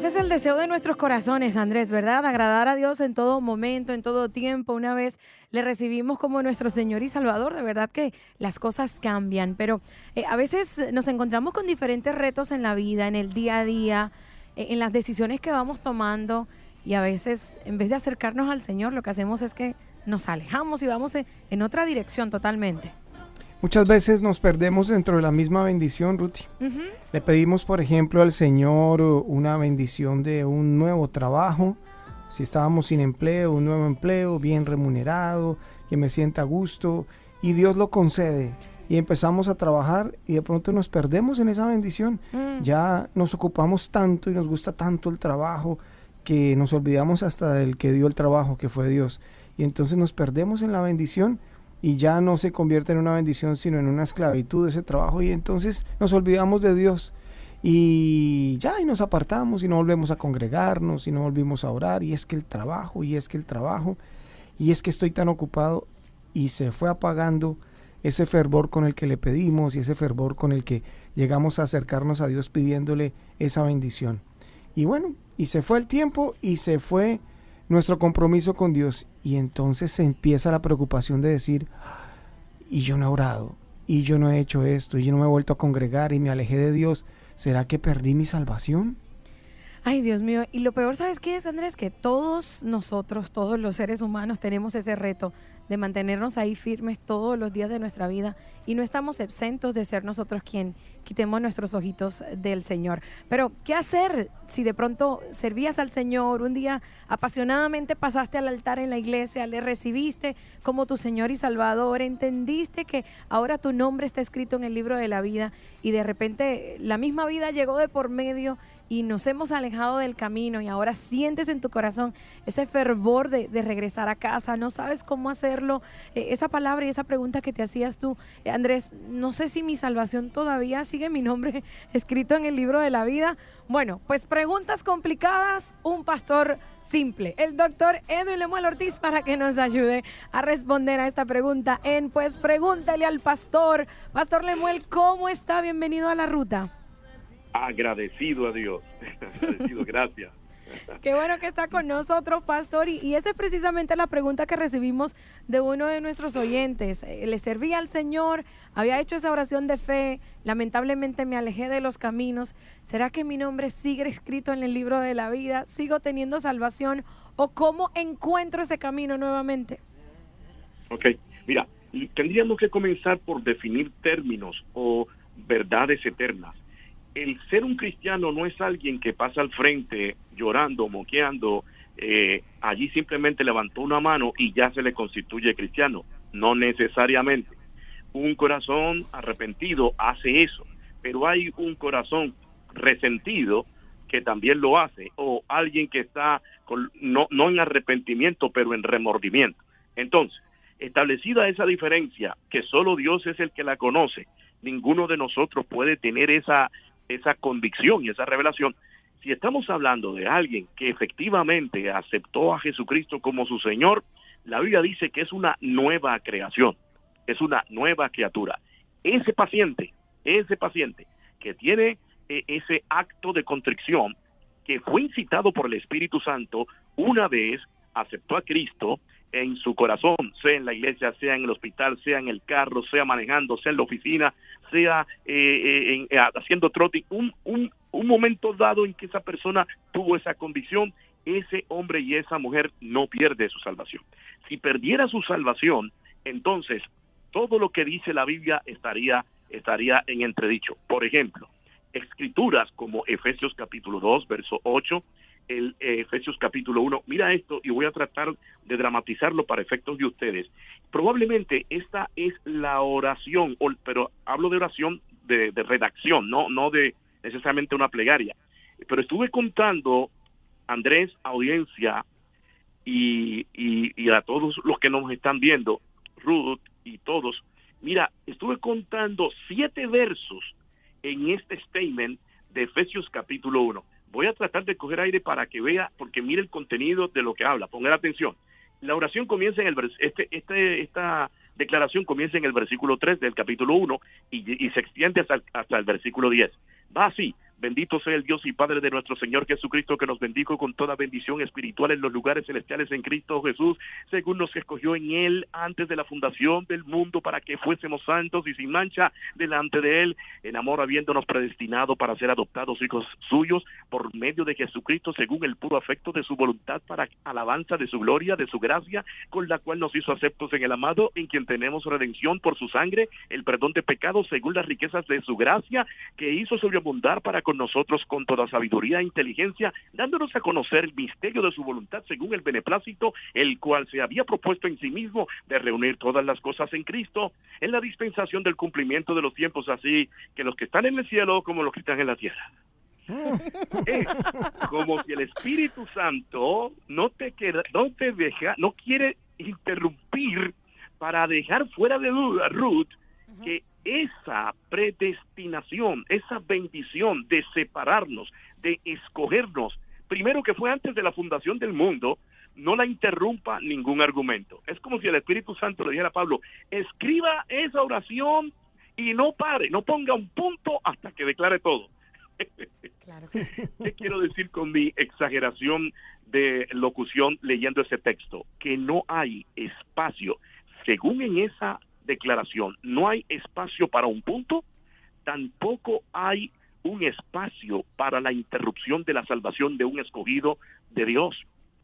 ese es el deseo de nuestros corazones, Andrés, ¿verdad? Agradar a Dios en todo momento, en todo tiempo. Una vez le recibimos como nuestro Señor y Salvador, de verdad que las cosas cambian. Pero a veces nos encontramos con diferentes retos en la vida, en el día a día, en las decisiones que vamos tomando. Y a veces, en vez de acercarnos al Señor, lo que hacemos es que nos alejamos y vamos en otra dirección totalmente. Muchas veces nos perdemos dentro de la misma bendición, Ruti. Ujú. Le pedimos, por ejemplo, al Señor una bendición de un nuevo trabajo. Si estábamos sin empleo, un nuevo empleo, bien remunerado, que me sienta a gusto. Y Dios lo concede. Y empezamos a trabajar y de pronto nos perdemos en esa bendición. Ya nos ocupamos tanto y nos gusta tanto el trabajo que nos olvidamos hasta del que dio el trabajo, que fue Dios. Y entonces nos perdemos en la bendición y ya no se convierte en una bendición, sino en una esclavitud ese trabajo, y entonces nos olvidamos de Dios y ya, y nos apartamos y no volvemos a congregarnos y no volvimos a orar, y es que el trabajo, y es que el trabajo, y es que estoy tan ocupado, y se fue apagando ese fervor con el que le pedimos y ese fervor con el que llegamos a acercarnos a Dios pidiéndole esa bendición. Y bueno, y se fue el tiempo y se fue nuestro compromiso con Dios, y entonces se empieza la preocupación de decir, y yo no he orado, y yo no he hecho esto, y yo no me he vuelto a congregar y me alejé de Dios. ¿Será que perdí mi salvación? Ay, Dios mío. Y lo peor, ¿sabes qué es, Andrés? Que todos nosotros, todos los seres humanos tenemos ese reto de mantenernos ahí firmes todos los días de nuestra vida, y no estamos exentos de ser nosotros quien quitemos nuestros ojitos del Señor. Pero, ¿qué hacer si de pronto servías al Señor, un día apasionadamente pasaste al altar en la iglesia, le recibiste como tu Señor y Salvador, entendiste que ahora tu nombre está escrito en el libro de la vida, y de repente la misma vida llegó de por medio y nos hemos alejado del camino, y ahora sientes en tu corazón ese fervor de regresar a casa, no sabes cómo hacerlo? Esa palabra y esa pregunta que te hacías tú, Andrés, no sé si mi salvación todavía sigue mi nombre escrito en el libro de la vida. Bueno, pues preguntas complicadas, un pastor simple, el doctor Edwin Lemuel Ortiz, para que nos ayude a responder a esta pregunta en Pues Pregúntale al Pastor. Pastor Lemuel, ¿cómo está? Bienvenido a La Ruta. Agradecido a Dios. Agradecido, gracias. Qué bueno que está con nosotros, pastor, y esa es precisamente la pregunta que recibimos de uno de nuestros oyentes. Le servía al Señor, había hecho esa oración de fe, lamentablemente me alejé de los caminos. ¿Será que mi nombre sigue escrito en el libro de la vida? ¿Sigo teniendo salvación? ¿O cómo encuentro ese camino nuevamente? Ok, mira, tendríamos que comenzar por definir términos o verdades eternas. El ser un cristiano no es alguien que pasa al frente llorando, moqueando, allí simplemente levantó una mano y ya se le constituye cristiano. No necesariamente. Un corazón arrepentido hace eso, pero hay un corazón resentido que también lo hace, o alguien que está no en arrepentimiento, pero en remordimiento. Entonces, establecida esa diferencia, que solo Dios es el que la conoce, ninguno de nosotros puede tener esa convicción y esa revelación. Si estamos hablando de alguien que efectivamente aceptó a Jesucristo como su Señor, la Biblia dice que es una nueva creación, es una nueva criatura. Ese paciente que tiene ese acto de contrición, que fue incitado por el Espíritu Santo, una vez aceptó a Cristo en su corazón, sea en la iglesia, sea en el hospital, sea en el carro, sea manejando, sea en la oficina, sea haciendo trote, un momento dado en que esa persona tuvo esa convicción, ese hombre y esa mujer no pierde su salvación. Si perdiera su salvación, entonces todo lo que dice la Biblia estaría en entredicho. Por ejemplo, escrituras como Efesios capítulo 2, verso 8, Efesios capítulo 1, mira esto, y voy a tratar de dramatizarlo para efectos de ustedes. Probablemente esta es la oración, pero hablo de oración de redacción, no de necesariamente una plegaria. Pero estuve contando, Andrés, audiencia, y a todos los que nos están viendo, Ruth y todos, mira, estuve contando 7 versos en este statement de Efesios capítulo 1. Voy a tratar de coger aire para que vea, porque mire el contenido de lo que habla. Pongan atención. La oración comienza en el esta declaración comienza en el versículo 3 del capítulo 1 y se extiende hasta el versículo 10. Va así: Bendito sea el Dios y Padre de nuestro Señor Jesucristo, que nos bendijo con toda bendición espiritual en los lugares celestiales en Cristo Jesús, según nos escogió en Él antes de la fundación del mundo, para que fuésemos santos y sin mancha delante de Él, en amor habiéndonos predestinado para ser adoptados hijos suyos por medio de Jesucristo, según el puro afecto de su voluntad, para alabanza de su gloria, de su gracia, con la cual nos hizo aceptos en el amado, en quien tenemos redención por su sangre, el perdón de pecados, según las riquezas de su gracia, que hizo sobreabundar para con nosotros con toda sabiduría e inteligencia, dándonos a conocer el misterio de su voluntad según el beneplácito, el cual se había propuesto en sí mismo de reunir todas las cosas en Cristo, en la dispensación del cumplimiento de los tiempos, así que los que están en el cielo como los que están en la tierra. Es como si el Espíritu Santo no quiere interrumpir para dejar fuera de duda, Ruth, que esa predestinación, esa bendición de separarnos, de escogernos, primero que fue antes de la fundación del mundo, no la interrumpa ningún argumento. Es como si el Espíritu Santo le dijera a Pablo, escriba esa oración y no pare, no ponga un punto hasta que declare todo. Claro que sí. ¿Qué quiero decir con mi exageración de locución leyendo ese texto? Que no hay espacio, según en esa declaración, no hay espacio para un punto, tampoco hay un espacio para la interrupción de la salvación de un escogido de Dios,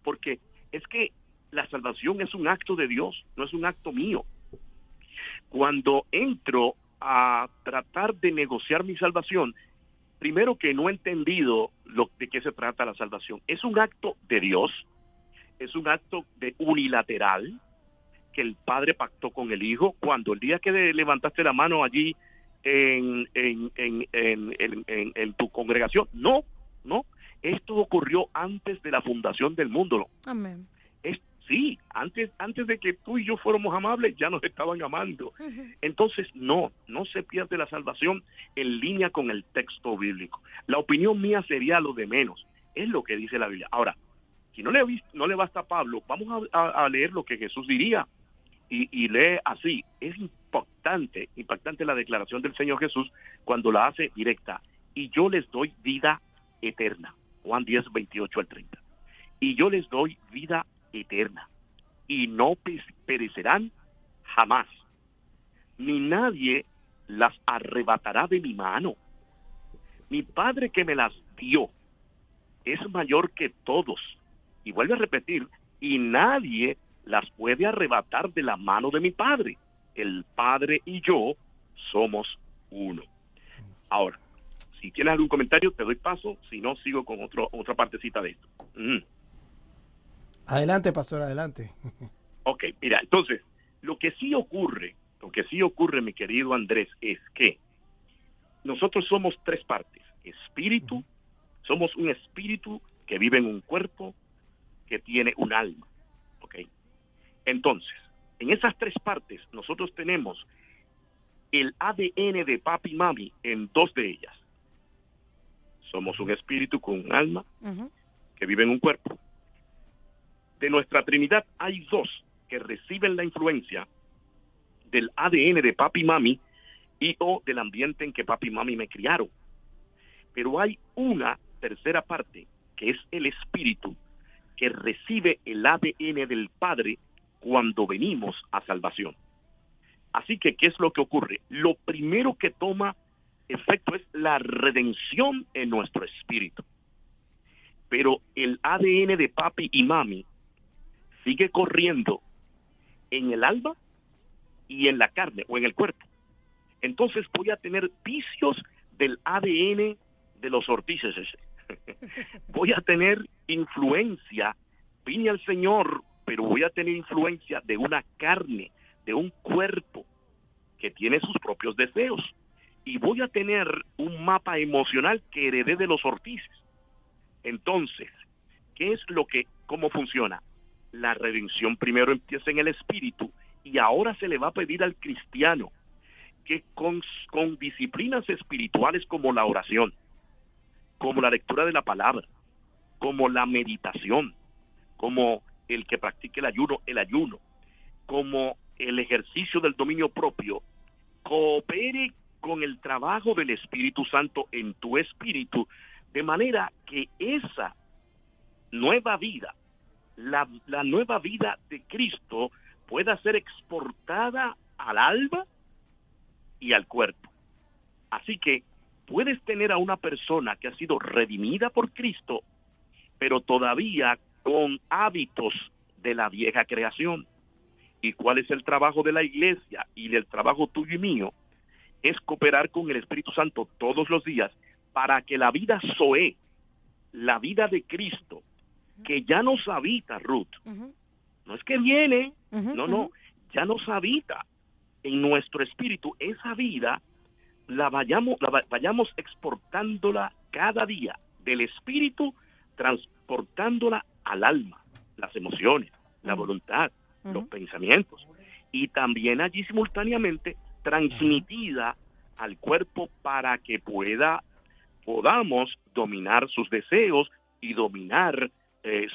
porque es que la salvación es un acto de Dios, no es un acto mío. Cuando entro a tratar de negociar mi salvación, primero que no he entendido de qué se trata la salvación. Es un acto de Dios, es un acto unilateral, que el Padre pactó con el Hijo, cuando el día que levantaste la mano allí en tu congregación. No, esto ocurrió antes de la fundación del mundo. Amén. Sí, antes de que tú y yo fuéramos amables, ya nos estaban amando. Entonces, no se pierde la salvación en línea con el texto bíblico. La opinión mía sería lo de menos, es lo que dice la Biblia. Ahora, si no le basta a Pablo, vamos a leer lo que Jesús diría. Y lee así. Es impactante la declaración del Señor Jesús cuando la hace directa. Y yo les doy vida eterna. Juan 10, 28 al 30. Y yo les doy vida eterna. Y no perecerán jamás. Ni nadie las arrebatará de mi mano. Mi Padre que me las dio es mayor que todos. Y vuelve a repetir, y nadie las puede arrebatar de la mano de mi Padre. El Padre y yo somos uno. Ahora, si tienes algún comentario, te doy paso. Si no, sigo con otra partecita de esto. Adelante, pastor, adelante. Ok, mira, entonces, lo que sí ocurre, mi querido Andrés, es que nosotros somos tres partes. Espíritu, somos un espíritu que vive en un cuerpo que tiene un alma. Ok. Entonces, en esas tres partes, nosotros tenemos el ADN de papi y mami en dos de ellas. Somos un espíritu con un alma que vive en un cuerpo. De nuestra Trinidad hay dos que reciben la influencia del ADN de papi y mami o del ambiente en que papi y mami me criaron. Pero hay una tercera parte, que es el espíritu, que recibe el ADN del Padre cuando venimos a salvación. Así que, ¿qué es lo que ocurre? Lo primero que toma efecto es la redención en nuestro espíritu. Pero el ADN de papi y mami sigue corriendo en el alma y en la carne o en el cuerpo. Entonces voy a tener vicios del ADN de los Ortices. Voy a tener influencia, vine al Señor, pero voy a tener influencia de una carne, de un cuerpo que tiene sus propios deseos. Y voy a tener un mapa emocional que heredé de los Ortices. Entonces, ¿cómo funciona? La redención primero empieza en el espíritu y ahora se le va a pedir al cristiano que con disciplinas espirituales como la oración, como la lectura de la palabra, como la meditación, como el que practique el ayuno, como el ejercicio del dominio propio, coopere con el trabajo del Espíritu Santo en tu espíritu, de manera que esa nueva vida, la nueva vida de Cristo, pueda ser exportada al alma y al cuerpo. Así que puedes tener a una persona que ha sido redimida por Cristo, pero todavía con hábitos de la vieja creación. ¿Y cuál es el trabajo de la iglesia y del trabajo tuyo y mío? Es cooperar con el Espíritu Santo todos los días para que la vida Zoé, la vida de Cristo, que ya nos habita, Ruth, no es que viene, no, ya nos habita en nuestro espíritu, esa vida la vayamos exportándola cada día del espíritu, transportándola al alma, las emociones, la voluntad, los pensamientos, y también allí simultáneamente transmitida al cuerpo para que podamos dominar sus deseos y dominar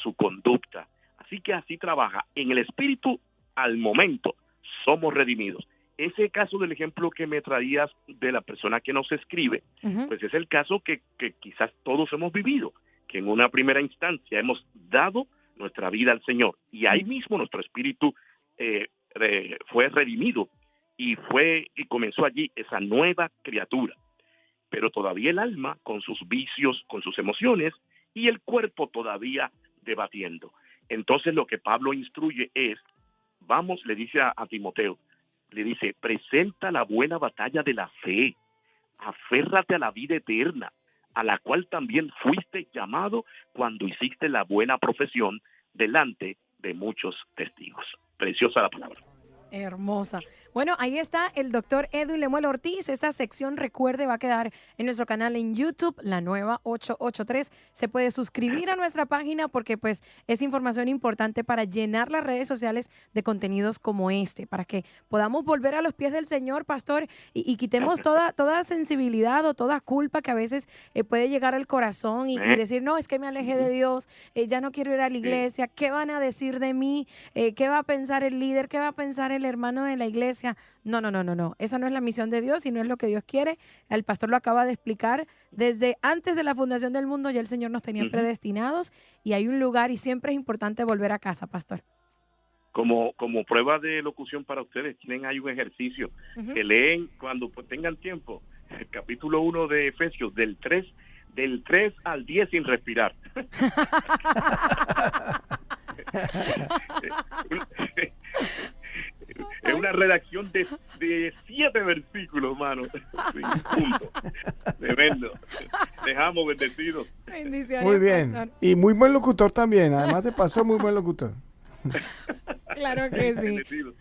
su conducta. Así que así trabaja. En el espíritu, al momento, somos redimidos. Ese caso del ejemplo que me traías de la persona que nos escribe, pues es el caso que quizás todos hemos vivido, que en una primera instancia hemos dado nuestra vida al Señor, y ahí mismo nuestro espíritu fue redimido, y comenzó allí esa nueva criatura. Pero todavía el alma, con sus vicios, con sus emociones, y el cuerpo todavía debatiendo. Entonces lo que Pablo instruye es, le dice a Timoteo, le dice, presenta la buena batalla de la fe, aférrate a la vida eterna, a la cual también fuiste llamado cuando hiciste la buena profesión delante de muchos testigos. Preciosa la palabra. Hermosa. Bueno, ahí está el doctor Edwin Lemuel Ortiz. Esta sección, recuerde, va a quedar en nuestro canal en YouTube, La Nueva 883. Se puede suscribir a nuestra página porque pues es información importante para llenar las redes sociales de contenidos como este, para que podamos volver a los pies del Señor, pastor, y quitemos toda sensibilidad o toda culpa que a veces puede llegar al corazón y decir, no, es que me alejé de Dios, ya no quiero ir a la iglesia, ¿qué van a decir de mí? ¿Qué va a pensar el líder? ¿Qué va a pensar el hermano de la iglesia? No. Esa no es la misión de Dios y no es lo que Dios quiere. El pastor lo acaba de explicar. Desde antes de la fundación del mundo ya el Señor nos tenía predestinados y hay un lugar y siempre es importante volver a casa, pastor. Como prueba de locución para ustedes, tienen ahí un ejercicio que leen cuando tengan tiempo. El capítulo 1 de Efesios, del 3 al 10 sin respirar. Es una redacción de 7 versículos, mano. Sí, punto. Tremendo. Dejamos bendecidos. Bendiciones. Muy bien. Pastor. Y muy buen locutor también. Además de pastor, muy buen locutor. Claro que sí. Bendecidos.